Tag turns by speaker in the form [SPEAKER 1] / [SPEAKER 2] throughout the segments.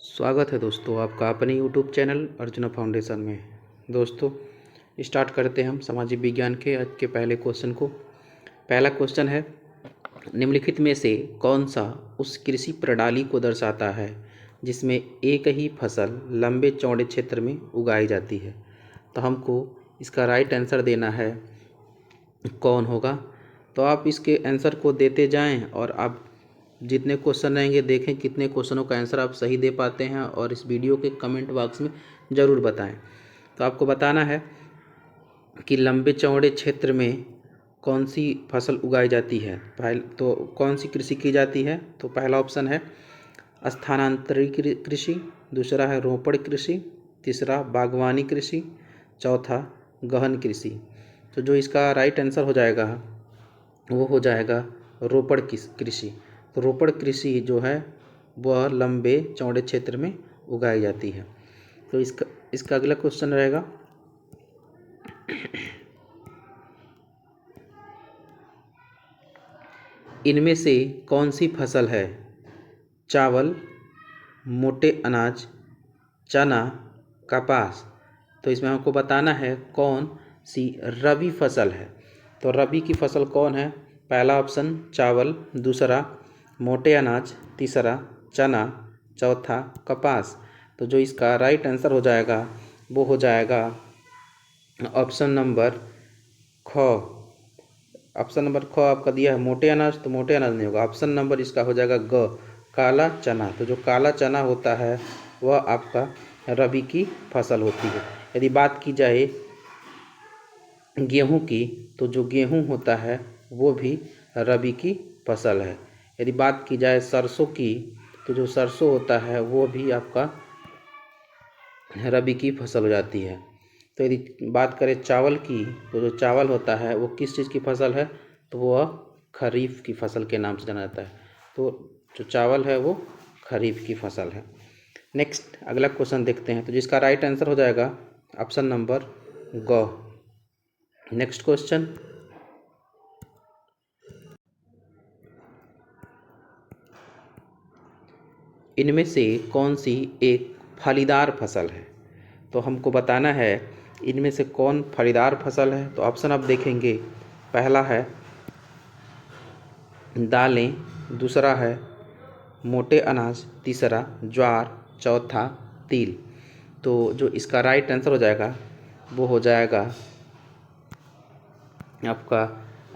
[SPEAKER 1] स्वागत है दोस्तों आपका अपने यूट्यूब चैनल अर्जुना फाउंडेशन में। दोस्तों स्टार्ट करते हैं हम सामाजिक विज्ञान के आज के पहले क्वेश्चन को। पहला क्वेश्चन है, निम्नलिखित में से कौन सा उस कृषि प्रणाली को दर्शाता है जिसमें एक ही फसल लंबे चौड़े क्षेत्र में उगाई जाती है। तो हमको इसका राइट आंसर देना है, कौन होगा। तो आप इसके आंसर को देते जाएं और आप जितने क्वेश्चन रहेंगे देखें कितने क्वेश्चनों का आंसर आप सही दे पाते हैं और इस वीडियो के कमेंट बॉक्स में ज़रूर बताएं। तो आपको बताना है कि लंबे चौड़े क्षेत्र में कौन सी फसल उगाई जाती है। तो कौन सी कृषि की जाती है। तो पहला ऑप्शन है स्थानांतरित कृषि, दूसरा है रोपड़ कृषि, तीसरा बागवानी कृषि, चौथा गहन कृषि। तो जो इसका राइट आंसर हो जाएगा वो हो जाएगा रोपड़ कृषि। तो रोपड़ कृषि जो है वह लंबे चौड़े क्षेत्र में उगाई जाती है। तो इसका अगला क्वेश्चन रहेगा, इनमें से कौन सी फसल है चावल, मोटे अनाज, चना, कपास। तो इसमें हमको बताना है कौन सी रबी फसल है। तो रबी की फसल कौन है। पहला ऑप्शन चावल, दूसरा मोटे अनाज, तीसरा चना, चौथा कपास। तो जो इसका राइट आंसर हो जाएगा वो हो जाएगा ऑप्शन नंबर ख। ऑप्शन नंबर ख आपका दिया है मोटे अनाज, तो मोटे अनाज नहीं होगा। ऑप्शन नंबर इसका हो जाएगा ग, काला चना। तो जो काला चना होता है वह आपका रबी की फसल होती है। यदि बात की जाए गेहूं की, तो जो गेहूं होता है वो भी रबी की फसल है। यदि बात की जाए सरसों की, तो जो सरसों होता है वो भी आपका रबी की फसल हो जाती है। तो यदि बात करें चावल की, तो जो चावल होता है वो किस चीज़ की फसल है। तो वह खरीफ की फसल के नाम से जाना जाता है। तो जो चावल है वो खरीफ की फसल है। नेक्स्ट अगला क्वेश्चन देखते हैं। तो जिसका राइट आंसर हो जाएगा ऑप्शन नंबर ग। नेक्स्ट क्वेश्चन, इनमें से कौन सी एक फलीदार फसल है। तो हमको बताना है इनमें से कौन फलीदार फसल है। तो ऑप्शन आप देखेंगे, पहला है दालें, दूसरा है मोटे अनाज, तीसरा ज्वार, चौथा तिल। तो जो इसका राइट आंसर हो जाएगा वो हो जाएगा आपका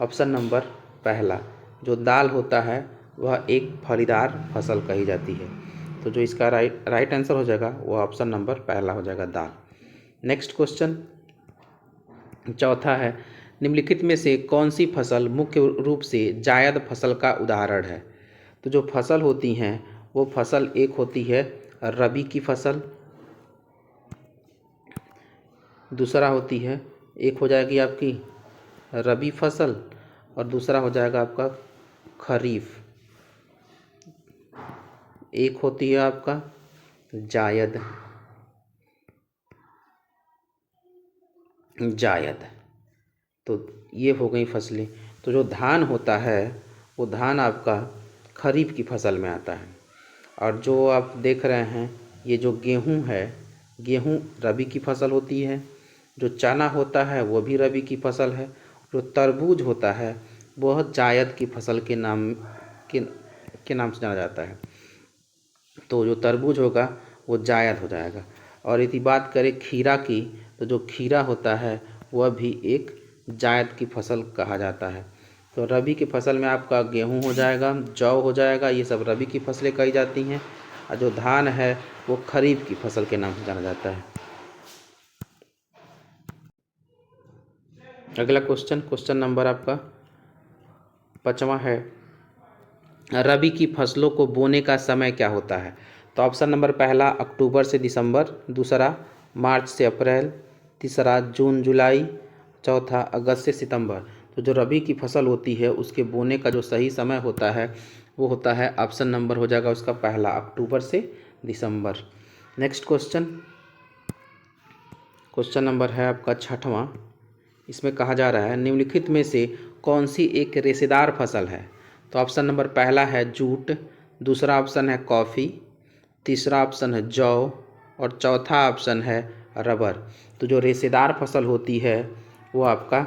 [SPEAKER 1] ऑप्शन नंबर पहला। जो दाल होता है वह एक फलीदार फसल कही जाती है। तो जो इसका राइट आंसर हो जाएगा वो ऑप्शन नंबर पहला हो जाएगा, दाल। नेक्स्ट क्वेश्चन चौथा है, निम्नलिखित में से कौन सी फसल मुख्य रूप से जायद फसल का उदाहरण है। तो जो फसल होती हैं वो फसल एक होती है रबी की फसल, दूसरा होती है एक हो जाएगी आपकी रबी फसल और दूसरा हो जाएगा आपका खरीफ। एक होती है आपका जायद। तो ये हो गई फसलें। तो जो धान होता है वो धान आपका खरीफ की फसल में आता है। और जो आप देख रहे हैं ये जो गेहूं है, गेहूं रबी की फसल होती है। जो चना होता है वो भी रबी की फसल है। जो तरबूज होता है वह जायद की फसल के नाम से जाना जाता है। तो जो तरबूज होगा वो जायद हो जाएगा। और यदि बात करें खीरा की, तो जो खीरा होता है वह भी एक जायद की फसल कहा जाता है। तो रबी की फसल में आपका गेहूं हो जाएगा, जौ हो जाएगा, ये सब रबी की फसलें कही जाती हैं। और जो धान है वो खरीफ की फसल के नाम से जाना जाता है। अगला क्वेश्चन नंबर आपका 5वां है, रबी की फसलों को बोने का समय क्या होता है। तो ऑप्शन नंबर पहला अक्टूबर से दिसंबर, दूसरा मार्च से अप्रैल, तीसरा जून जुलाई, चौथा अगस्त से सितंबर। तो जो रबी की फसल होती है उसके बोने का जो सही समय होता है वो होता है ऑप्शन नंबर हो जाएगा उसका पहला, अक्टूबर से दिसंबर। नेक्स्ट क्वेश्चन नंबर है आपका 6वां। इसमें कहा जा रहा है निम्नलिखित में से कौन सी एक रेशेदार फसल है। तो ऑप्शन नंबर पहला है जूट, दूसरा ऑप्शन है कॉफ़ी, तीसरा ऑप्शन है जौ और चौथा ऑप्शन है रबर। तो जो रेशेदार फसल होती है वो आपका,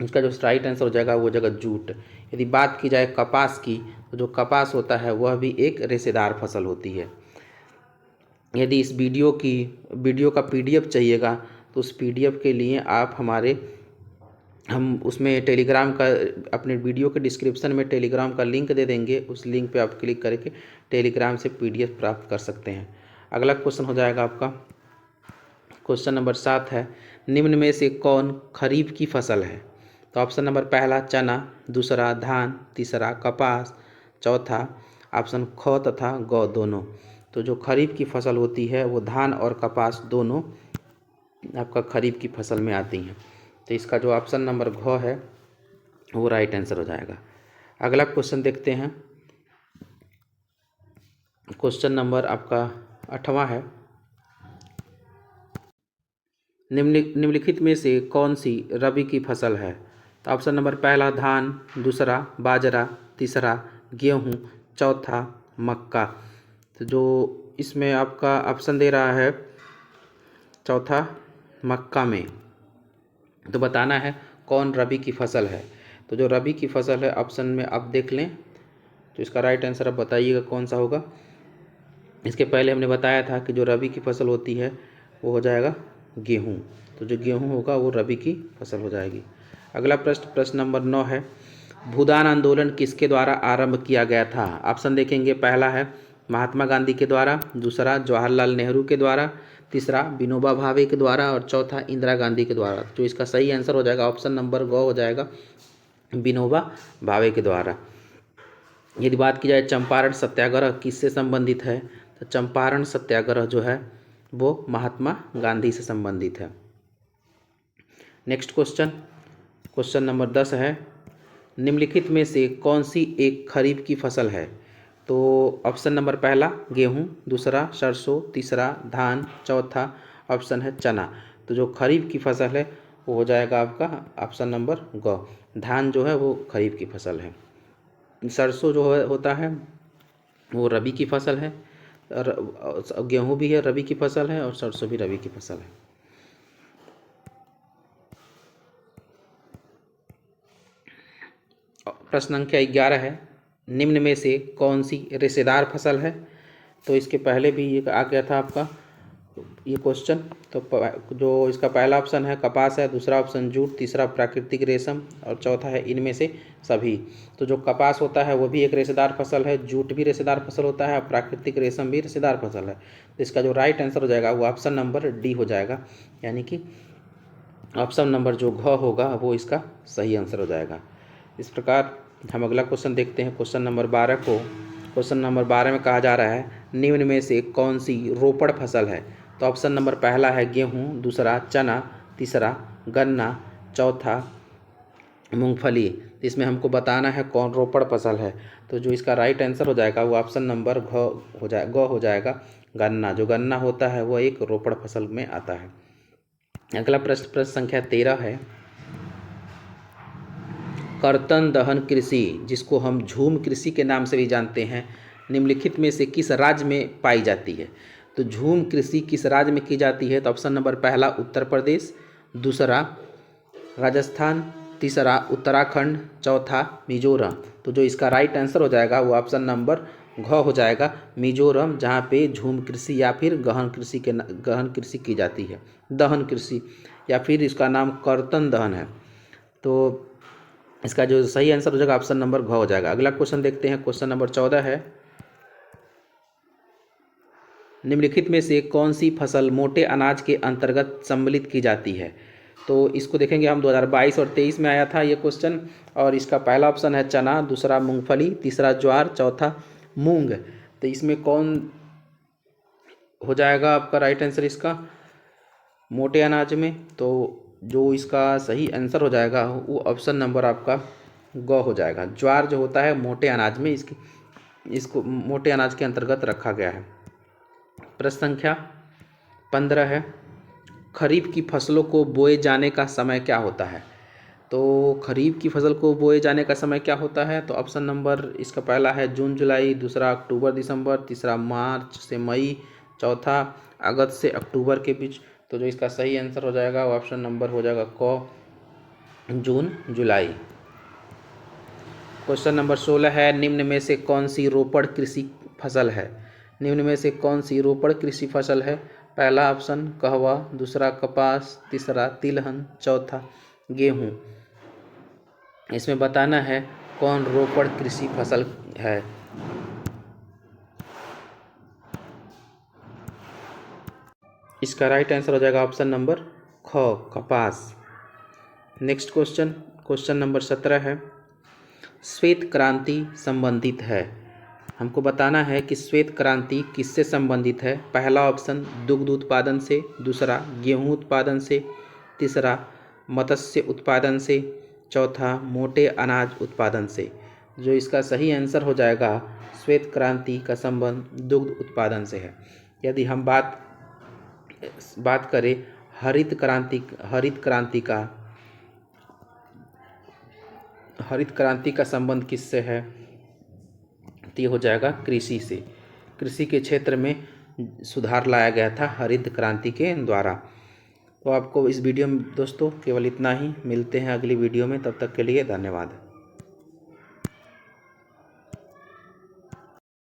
[SPEAKER 1] इसका जो राइट आंसर हो जाएगा वो हो जाएगा जूट। यदि बात की जाए कपास की, तो जो कपास होता है वह भी एक रेशेदार फसल होती है। यदि इस वीडियो का पीडीएफ चाहिएगा तो उस पीडीएफ के लिए आप हम उसमें टेलीग्राम का, अपने वीडियो के डिस्क्रिप्शन में टेलीग्राम का लिंक दे देंगे। उस लिंक पे आप क्लिक करके टेलीग्राम से पीडीएफ प्राप्त कर सकते हैं। अगला क्वेश्चन हो जाएगा आपका क्वेश्चन नंबर 7 है, निम्न में से कौन खरीफ की फसल है? तो ऑप्शन नंबर पहला चना, दूसरा धान, तीसरा कपास, चौथा ऑप्शन ख तथा ग दोनों। तो जो खरीफ की फसल होती है वो धान और कपास दोनों आपका खरीफ की फसल में आती हैं। तो इसका जो ऑप्शन नंबर घ है वो राइट आंसर हो जाएगा। अगला क्वेश्चन देखते हैं, क्वेश्चन नंबर आपका 8वां है, निम्नलिखित में से कौन सी रबी की फसल है? तो ऑप्शन नंबर पहला धान, दूसरा बाजरा, तीसरा गेहूँ, चौथा मक्का। तो जो इसमें आपका ऑप्शन दे रहा है चौथा मक्का में, तो बताना है कौन रबी की फसल है। तो जो रबी की फसल है ऑप्शन में आप देख लें, तो इसका राइट आंसर आप बताइएगा कौन सा होगा। इसके पहले हमने बताया था कि जो रबी की फसल होती है वो हो जाएगा गेहूँ। तो जो गेहूँ होगा वो रबी की फसल हो जाएगी। अगला प्रश्न नंबर 9 है, भूदान आंदोलन किसके द्वारा आरंभ किया गया था? ऑप्शन देखेंगे, पहला है महात्मा गांधी के द्वारा, दूसरा जवाहरलाल नेहरू के द्वारा, तीसरा विनोबा भावे के द्वारा और चौथा इंदिरा गांधी के द्वारा। जो इसका सही आंसर हो जाएगा ऑप्शन नंबर ग हो जाएगा, विनोबा भावे के द्वारा। यदि बात की जाए चंपारण सत्याग्रह किससे संबंधित है? तो चंपारण सत्याग्रह जो है वो महात्मा गांधी से संबंधित है। नेक्स्ट क्वेश्चन नंबर 10 है, निम्नलिखित में से कौन सी एक खरीफ की फसल है? तो ऑप्शन नंबर पहला गेहूं, दूसरा सरसों, तीसरा धान, चौथा ऑप्शन है चना। तो जो खरीफ की फसल है वो हो जाएगा आपका ऑप्शन नंबर ग। धान जो है वो खरीफ की फसल है। सरसों जो होता है वो रबी की फसल है, गेहूं भी है रबी की फसल है और सरसों भी रबी की फसल है। प्रश्न संख्या 11 है, निम्न में से कौन सी रेशेदार फसल है? तो इसके पहले भी ये आ गया था आपका ये क्वेश्चन। तो जो इसका पहला ऑप्शन है कपास है, दूसरा ऑप्शन जूट, तीसरा प्राकृतिक रेशम और चौथा है इनमें से सभी। तो जो कपास होता है वो भी एक रेशेदार फसल है, जूट भी रेशेदार फसल होता है और प्राकृतिक रेशम भी रेशेदार फसल है। तो इसका जो राइट आंसर हो जाएगा वो ऑप्शन नंबर डी हो जाएगा, यानी कि ऑप्शन नंबर जो घ होगा वो इसका सही आंसर हो जाएगा। इस प्रकार हम अगला क्वेश्चन देखते हैं, क्वेश्चन नंबर 12 को। क्वेश्चन नंबर 12 में कहा जा रहा है, निम्न में से कौन सी रोपड़ फसल है? तो ऑप्शन नंबर पहला है गेहूं, दूसरा चना, तीसरा गन्ना, चौथा मूंगफली। इसमें हमको बताना है कौन रोपड़ फसल है। तो जो इसका राइट आंसर हो जाएगा वो ऑप्शन नंबर ग हो जाएगा, गन्ना। जो गन्ना होता है वो एक रोपड़ फसल में आता है। अगला प्रश्न संख्या 13 है, कर्तन दहन कृषि, जिसको हम झूम कृषि के नाम से भी जानते हैं, निम्नलिखित में से किस राज्य में पाई जाती है? तो झूम कृषि किस राज्य में की जाती है? तो ऑप्शन नंबर पहला उत्तर प्रदेश, दूसरा राजस्थान, तीसरा उत्तराखंड, चौथा मिजोरम। तो जो इसका राइट आंसर हो जाएगा वो ऑप्शन नंबर घ हो जाएगा, मिजोरम, जहाँ पे झूम कृषि या फिर गहन कृषि की जाती है, दहन कृषि या फिर इसका नाम कर्तन दहन है। तो इसका जो सही आंसर हो जाएगा ऑप्शन नंबर घ हो जाएगा। अगला क्वेश्चन देखते हैं, क्वेश्चन नंबर 14 है, निम्नलिखित में से कौन सी फसल मोटे अनाज के अंतर्गत सम्मिलित की जाती है? तो इसको देखेंगे हम 2022 और 23 में आया था ये क्वेश्चन, और इसका पहला ऑप्शन है चना, दूसरा मूंगफली, तीसरा ज्वार, चौथा मूंग। तो इसमें कौन हो जाएगा आपका राइट आंसर इसका मोटे अनाज में? तो जो इसका सही आंसर हो जाएगा वो ऑप्शन नंबर आपका ग हो जाएगा। ज्वार जो होता है मोटे अनाज में, इसको मोटे अनाज के अंतर्गत रखा गया है। प्रश्न संख्या 15 है, खरीफ की फसलों को बोए जाने का समय क्या होता है? तो खरीफ की फसल को बोए जाने का समय क्या होता है? तो ऑप्शन नंबर इसका पहला है जून जुलाई, दूसरा अक्टूबर दिसंबर, तीसरा मार्च से मई, चौथा अगस्त से अक्टूबर के बीच। तो जो इसका सही आंसर हो जाएगा वो ऑप्शन नंबर हो जाएगा क, जून जुलाई। क्वेश्चन नंबर 16 है, निम्न में से कौन सी रोपड़ कृषि फसल है? निम्न में से कौन सी रोपड़ कृषि फसल है? पहला ऑप्शन कहवा, दूसरा कपास, तीसरा तिलहन, चौथा गेहूँ। इसमें बताना है कौन रोपड़ कृषि फसल है। इसका राइट आंसर हो जाएगा ऑप्शन नंबर ख, कपास। नेक्स्ट क्वेश्चन, क्वेश्चन नंबर 17 है, श्वेत क्रांति संबंधित है। हमको बताना है कि श्वेत क्रांति किससे संबंधित है। पहला ऑप्शन दुग्ध उत्पादन से, दूसरा गेहूं उत्पादन से, तीसरा मत्स्य उत्पादन से, चौथा मोटे अनाज उत्पादन से। जो इसका सही आंसर हो जाएगा, श्वेत क्रांति का संबंध दुग्ध उत्पादन से है। यदि हम बात करें हरित क्रांति का संबंध किससे है, तो ये हो जाएगा कृषि से। कृषि के क्षेत्र में सुधार लाया गया था हरित क्रांति के द्वारा। तो आपको इस वीडियो में दोस्तों केवल इतना ही, मिलते हैं अगली वीडियो में, तब तक के लिए धन्यवाद।